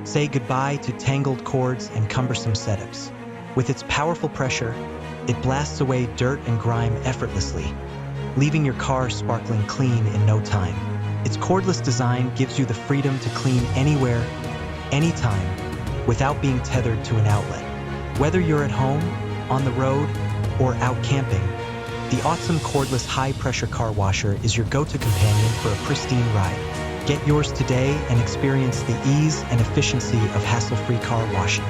Say goodbye to tangled cords and cumbersome setups. With its powerful pressure, it blasts away dirt and grime effortlessly, leaving your car sparkling clean in no time. Its cordless design gives you the freedom to clean anywhere, anytime, without being tethered to an outlet. Whether you're at home, on the road, or out camping, the AUTSOME Cordless high-pressure car washer is your go-to companion for a pristine ride. Get yours today and experience the ease and efficiency of hassle-free car washing.